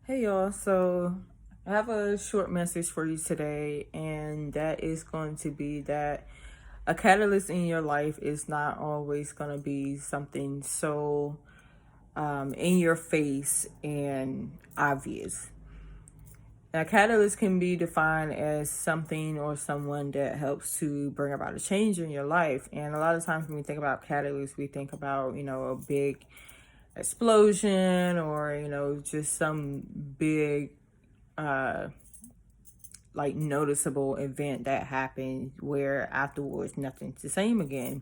Hey y'all, so I have a short message for you today, and that is going to be that a catalyst in your life is not always going to be something so in your face and obvious. Now, catalyst can be defined as something or someone that helps to bring about a change in your life. And a lot of times when we think about catalyst, we think about, a big explosion or, just some big like noticeable event that happened where afterwards nothing's the same again.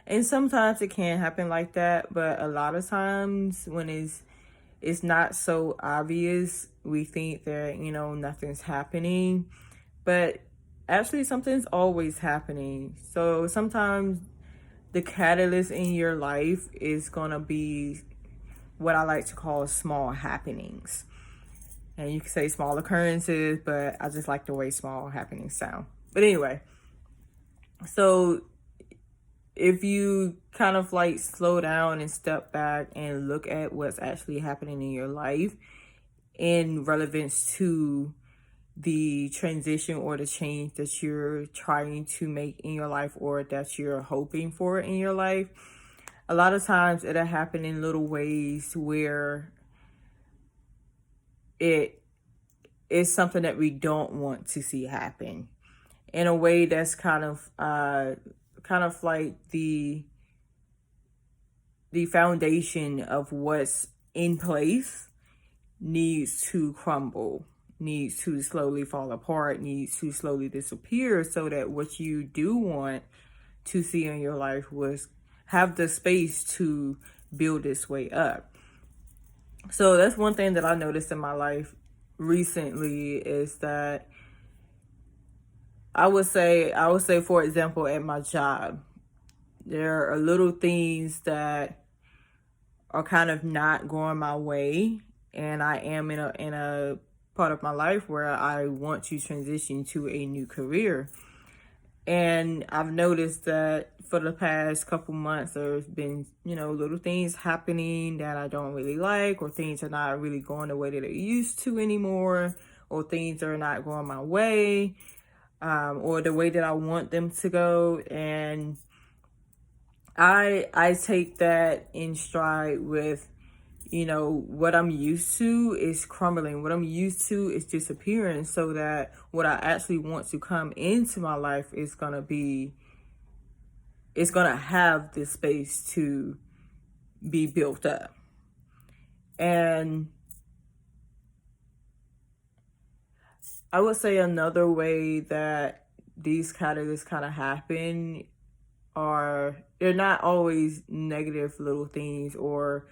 And sometimes it can happen like that, but a lot of times when it's not so obvious, we think that, nothing's happening, but actually something's always happening. So sometimes the catalyst in your life is going to be what I like to call small happenings. And you can say small occurrences, but I just like the way small happenings sound. But anyway, so if you kind of like slow down and step back and look at what's actually happening in your life in relevance to the transition or the change that you're trying to make in your life or that you're hoping for in your life, a lot of times it'll happen in little ways where it is something that we don't want to see happen in a way that's kind of like the foundation of what's in place needs to crumble, needs to slowly fall apart, needs to slowly disappear, so that what you do want to see in your life was have the space to build its way up. So that's one thing that I noticed in my life recently is that I would say, for example, at my job, there are little things that are kind of not going my way, and I am in a part of my life where I want to transition to a new career. And I've noticed that for the past couple months, there's been, little things happening that I don't really like, or things are not really going the way that they used to anymore, or things are not going my way, or the way that I want them to go. And I take that in stride with, what I'm used to is crumbling. What I'm used to is disappearing, so that what I actually want to come into my life is going to have this space to be built up. And I would say another way that these catalysts kind of happen are, they're not always negative little things, or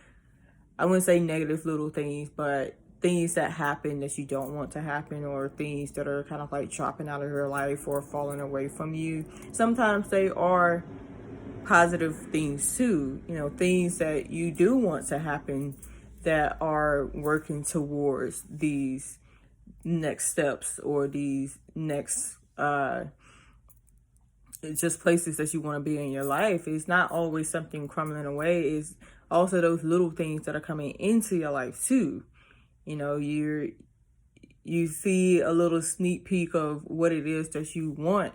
I wouldn't say negative little things, but things that happen that you don't want to happen, or things that are kind of like dropping out of your life or falling away from you. Sometimes they are positive things too, things that you do want to happen that are working towards these next steps or these next just places that you want to be in your life. It's not always something crumbling away. It's also those little things that are coming into your life too. You see a little sneak peek of what it is that you want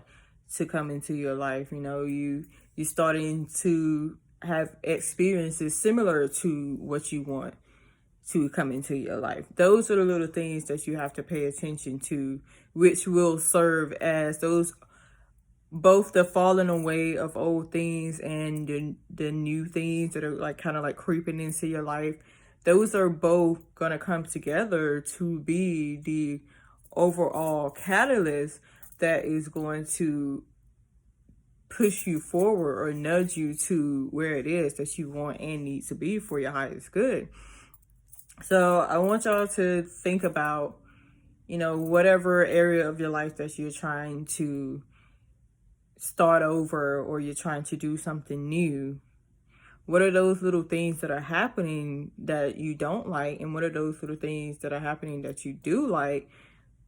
to come into your life. You're starting to have experiences similar to what you want to come into your life. Those are the little things that you have to pay attention to, which will serve as those, both the falling away of old things and the new things that are like kind of like creeping into your life. Those are both going to come together to be the overall catalyst that is going to push you forward or nudge you to where it is that you want and need to be for your highest good. So I want y'all to think about, whatever area of your life that you're trying to start over or you're trying to do something new. What are those little things that are happening that you don't like? And what are those little things that are happening that you do like?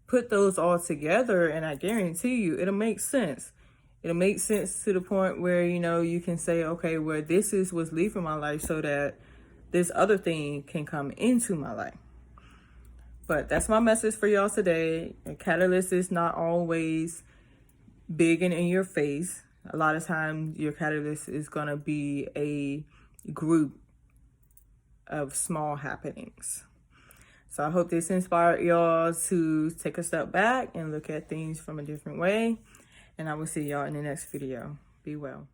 Put those all together, and I guarantee you it'll make sense. It'll make sense to the point where, you can say, okay, well, this is what's leaving my life so that this other thing can come into my life. But that's my message for y'all today. A catalyst is not always big and in your face. A lot of times your catalyst is going to be a group of small happenings. So I hope this inspired y'all to take a step back and look at things from a different way. And I will see y'all in the next video. Be well.